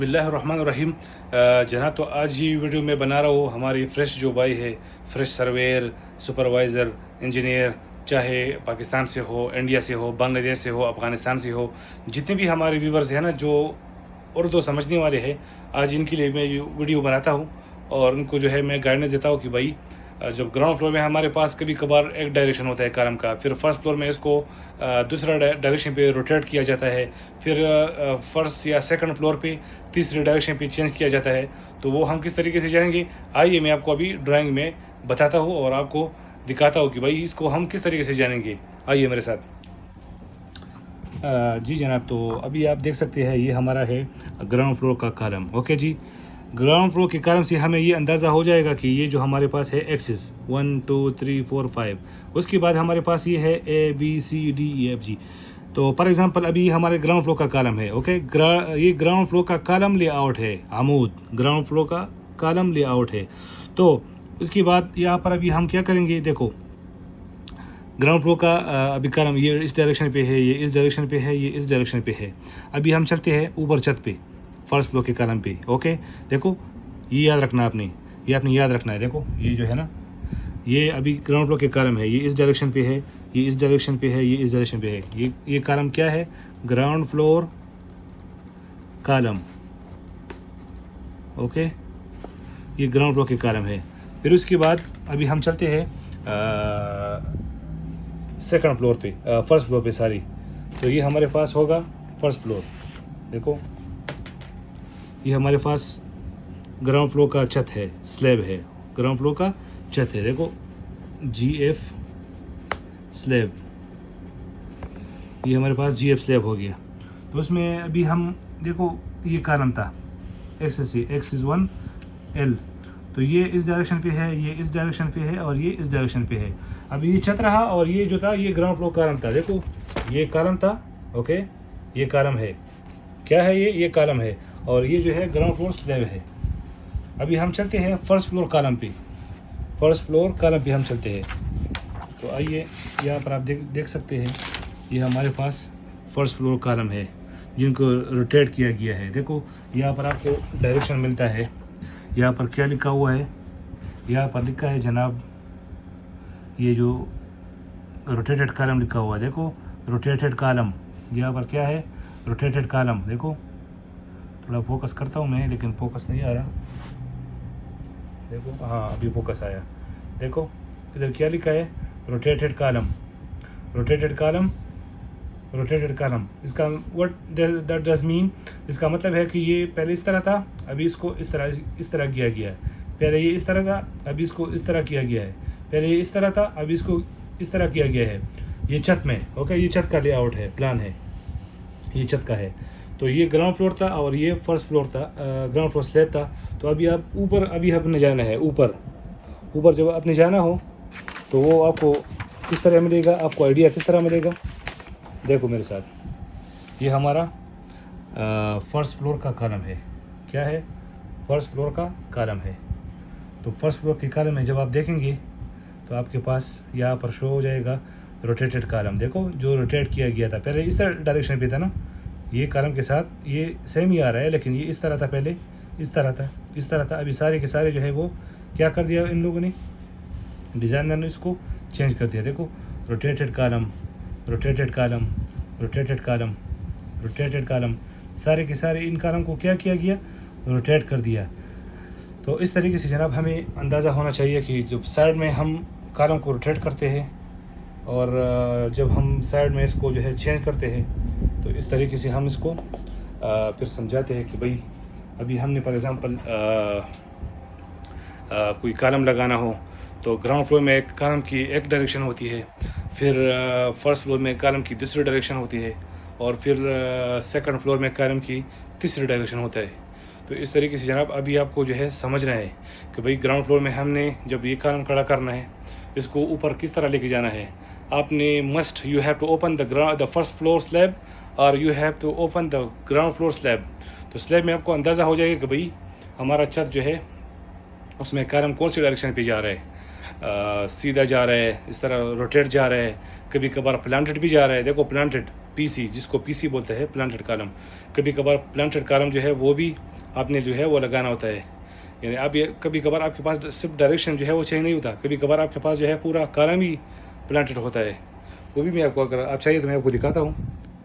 बिस्मिल्लाहिर्रहमानिर्रहीम। जनाब, तो आज ही वीडियो में बना रहा हूँ हमारी फ्रेश जो भाई है, फ्रेश सर्वेयर, सुपरवाइज़र, इंजीनियर, चाहे पाकिस्तान से हो, इंडिया से हो, बांग्लादेश से हो, अफ़गानिस्तान से हो, जितने भी हमारे व्यूवर्स हैं ना जो उर्दू समझने वाले हैं, आज इनके लिए मैं ये वीडियो बनाता हूँ और उनको जो है मैं गाइडेंस देता हूँ कि भाई जब ग्राउंड फ्लोर में हमारे पास कभी कभार एक डायरेक्शन होता है कॉलम का, फिर फर्स्ट फ्लोर में इसको दूसरा डायरेक्शन पे रोटेट किया जाता है, फिर फर्स्ट या सेकंड फ्लोर पे तीसरे डायरेक्शन पे चेंज किया जाता है। तो वो हम किस तरीके से जानेंगे, आइए मैं आपको अभी ड्राइंग में बताता हूँ और आपको दिखाता हूँ कि भाई इसको हम किस तरीके से जानेंगे। आइए मेरे साथ। जी जनाब, तो अभी आप देख सकते हैं ये हमारा है ग्राउंड फ्लोर का कॉलम। ओके जी, ग्राउंड फ्लोर के कॉलम से हमें ये अंदाज़ा हो जाएगा कि ये जो हमारे पास है एक्सिस 1 2 3 4 5, उसके बाद हमारे पास ये है ABCDEFG। तो फॉर एग्जांपल अभी हमारे ग्राउंड फ्लोर का कॉलम है। ओके, ये ग्राउंड फ्लोर का कॉलम लेआउट है, आमूद ग्राउंड फ्लोर का कॉलम लेआउट है। तो उसके बाद यहाँ पर अभी हम क्या करेंगे, देखो ग्राउंड फ्लोर का अभी कॉलम ये इस डायरेक्शन पे है, ये इस डायरेक्शन पे है, ये इस डायरेक्शन पे है। अभी हम चलते हैं ऊपर छत पे, फर्स्ट फ्लोर के कॉलम पे। ओके, देखो ये याद रखना आपने, ये आपने याद रखना है। देखो ये जो है ना, ये अभी ग्राउंड फ्लोर के कॉलम है, ये इस डायरेक्शन पे है, ये इस डायरेक्शन पे है, ये इस डायरेक्शन पे है। ये कॉलम क्या है, ग्राउंड फ्लोर कॉलम। ओके, ये ग्राउंड फ्लोर के कॉलम है। फिर उसके बाद अभी हम चलते हैं सेकंड फ्लोर पे, फर्स्ट फ्लोर पे सॉरी। तो ये हमारे पास होगा फर्स्ट फ्लोर। देखो ये हमारे पास ग्राउंड फ्लोर का छत है, स्लैब है, ग्राउंड फ्लोर का छत है। देखो GF स्लैब, ये हमारे पास GF स्लैब हो गया। तो उसमें अभी हम देखो ये कॉलम था एक्सिस 1 L, तो ये इस डायरेक्शन पे है, ये इस डायरेक्शन पे है और ये इस डायरेक्शन पे है। अभी ये छत रहा और ये जो था ये ग्राउंड फ्लोर कॉलम था। देखो ये कॉलम था। ओके, ये कॉलम है, क्या है ये कॉलम है और ये जो है ग्राउंड फ्लोर स्लैब है। अभी हम चलते हैं फर्स्ट फ्लोर कॉलम पे, फर्स्ट फ्लोर कॉलम पे हम चलते हैं। तो आइए यहाँ पर आप देख सकते हैं ये हमारे पास फर्स्ट फ्लोर कॉलम है जिनको रोटेट किया गया है। देखो यहाँ पर आपको डायरेक्शन मिलता है, यहाँ पर क्या लिखा हुआ है, यहाँ पर लिखा है जनाब ये जो रोटेटेड कॉलम लिखा हुआ है। देखो रोटेटेड कॉलम, यहाँ पर क्या है, रोटेटेड कॉलम। देखो थोड़ा फोकस करता हूँ मैं, लेकिन फोकस नहीं आ रहा। देखो हाँ अभी फोकस आया। देखो इधर क्या लिखा है, rotated column, rotated column, rotated column. इसका व्हाट दैट डज मीन, इसका मतलब है कि ये पहले इस तरह था, अभी इसको इस तरह किया गया है। पहले ये इस तरह था, अभी इसको इस तरह किया गया है। पहले ये इस तरह था, अभी इसको इस तरह किया गया है। ये छत में, ओके, ये छत का लेआउट है, प्लान है, ये छत का है। तो ये ग्राउंड फ्लोर था और ये फर्स्ट फ्लोर था, ग्राउंड फ्लोर स्लैब था। तो अभी आप ऊपर, अभी आपने जाना है ऊपर। ऊपर जब आपने जाना हो तो वो आपको किस तरह मिलेगा, आपको आइडिया किस तरह मिलेगा। देखो मेरे साथ, ये हमारा फर्स्ट फ्लोर का कॉलम है। क्या है, फर्स्ट फ्लोर का कॉलम है। तो फर्स्ट फ्लोर के कॉलम में जब आप देखेंगे तो आपके पास यहाँ पर शो हो जाएगा रोटेटेड कॉलम। देखो जो रोटेट किया गया था, पहले इस तरह डायरेक्शन पे था ना, ये कॉलम के साथ ये सेम ही आ रहा है, लेकिन ये इस तरह था, पहले इस तरह था, इस तरह था। अभी सारे के सारे जो है वो क्या कर दिया इन लोगों ने, डिज़ाइनर ने इसको चेंज कर दिया। देखो rotated column, rotated column, rotated column, rotated column, सारे के सारे इन कॉलम को क्या किया गया, रोटेट कर दिया। तो इस तरीके से जनाब हमें अंदाज़ा होना चाहिए कि जब साइड में हम कॉलम को रोटेट करते हैं और जब हम साइड में इसको जो है चेंज करते हैं, तो इस तरीके से हम इसको फिर समझाते हैं कि भाई अभी हमने फॉर एग्ज़ाम्पल कोई कॉलम लगाना हो तो ग्राउंड फ्लोर में एक कॉलम की एक डायरेक्शन होती है, फिर फर्स्ट फ्लोर में कॉलम की दूसरी डायरेक्शन होती है और फिर सेकंड फ्लोर में कॉलम की तीसरी डायरेक्शन होता है। तो इस तरीके से जनाब अभी आपको जो है समझना है कि भाई ग्राउंड फ्लोर में हमने जब ये कॉलम खड़ा करना है, इसको ऊपर किस तरह लेके जाना है। आपने must you have to open the first floor slab और you have to open the ground floor slab. तो स्लैब में आपको अंदाज़ा हो जाएगा कि भाई हमारा छत जो है उसमें कॉलम कौन सी डायरेक्शन पे जा रहा है, सीधा जा रहा है, इस तरह रोटेट जा रहा है, कभी कभार प्लांटेड भी जा रहा है। देखो प्लांटेड, पीसी, जिसको पीसी बोलते हैं, प्लांटेड कॉलम। कभी कभार प्लांटेड कॉलम जो है वो भी आपने जो है वो लगाना होता है। यानी आप ये कभी कभार आपके पास सिर्फ डायरेक्शन जो है वो चेंज नहीं होता, कभी कभार आपके पास जो है पूरा कॉलम ही प्लांटेड होता है। वो भी मैं आपको, अगर आप चाहिए तो मैं आपको दिखाता हूँ।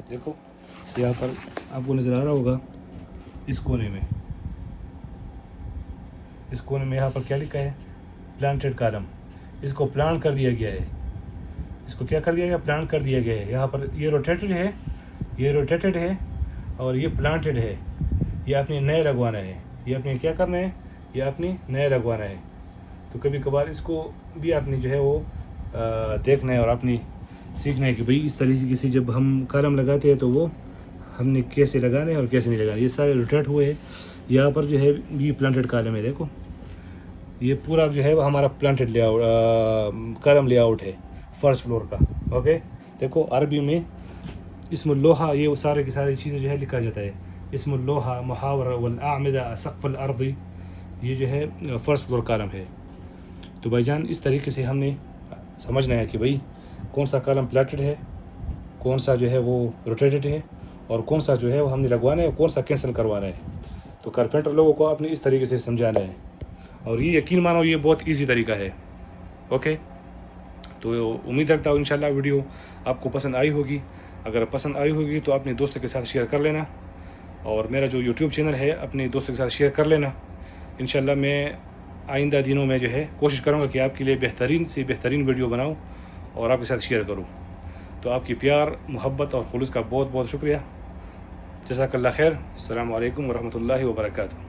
देखो यहाँ पर आपको नज़र आ रहा होगा, इस कोने में, इस कोने में यहाँ पर क्या लिखा है, प्लांटेड कॉलम। इसको प्लांट कर दिया गया है, इसको क्या कर दिया गया, प्लांट कर दिया गया है। यहाँ पर ये रोटेटेड है, ये रोटेटेड है और ये प्लांटेड है। ये आपने नए लगवाना है, ये आपने क्या करना है, ये आपने नए लगवाना है। तो कभी कभार इसको भी आपने जो है वो देखना है और आपने सीखना है कि भाई इस तरीके से जब हम कॉलम लगाते हैं तो वो हमने कैसे लगाने हैं और कैसे नहीं लगाने। ये सारे रोटेट हुए हैं। यहाँ पर जो है ये प्लांटेड कॉलम है, देखो ये पूरा जो है वो हमारा प्लांटेड लेआउट, कॉलम लेआउट है फर्स्ट फ्लोर का। ओके, देखो अरबी में इसमें लोहा, ये सारे की सारी चीज़ें जो है लिखा जाता है। इसमें लोहा, मुहावर वल आमिदा सक़्फ़ुल अर्दी, ये जो है फर्स्ट फ्लोर कॉलम है। तो भाईजान इस तरीके से हमने समझना है कि भाई कौन सा कॉलम प्लांटेड है, कौन सा जो है वो रोटेटेड है और कौन सा जो है वो हमने लगवाना है और कौन सा कैंसिल करवाना है। तो कारपेंटर लोगों को आपने इस तरीके से समझाना है और ये यकीन मानो ये बहुत ईजी तरीका है। ओके, तो उम्मीद रखता हूँ इंशाल्लाह वीडियो आपको पसंद आई होगी। अगर पसंद आई होगी तो अपने दोस्तों के साथ शेयर कर लेना और मेरा जो यूट्यूब चैनल है अपने दोस्तों के साथ शेयर कर लेना। इंशाल्लाह मैं आइंदा दिनों में जो है कोशिश करूँगा कि आपके लिए बेहतरीन से बेहतरीन वीडियो बनाऊँ और आपके साथ शेयर करूँ। तो आपकी प्यार, मोहब्बत और खुलूस का बहुत बहुत शुक्रिया। जज़ाकल्लाह खैर। अस्सलामु अलैकुम वरहमतुल्लाहि वबरकातुहू।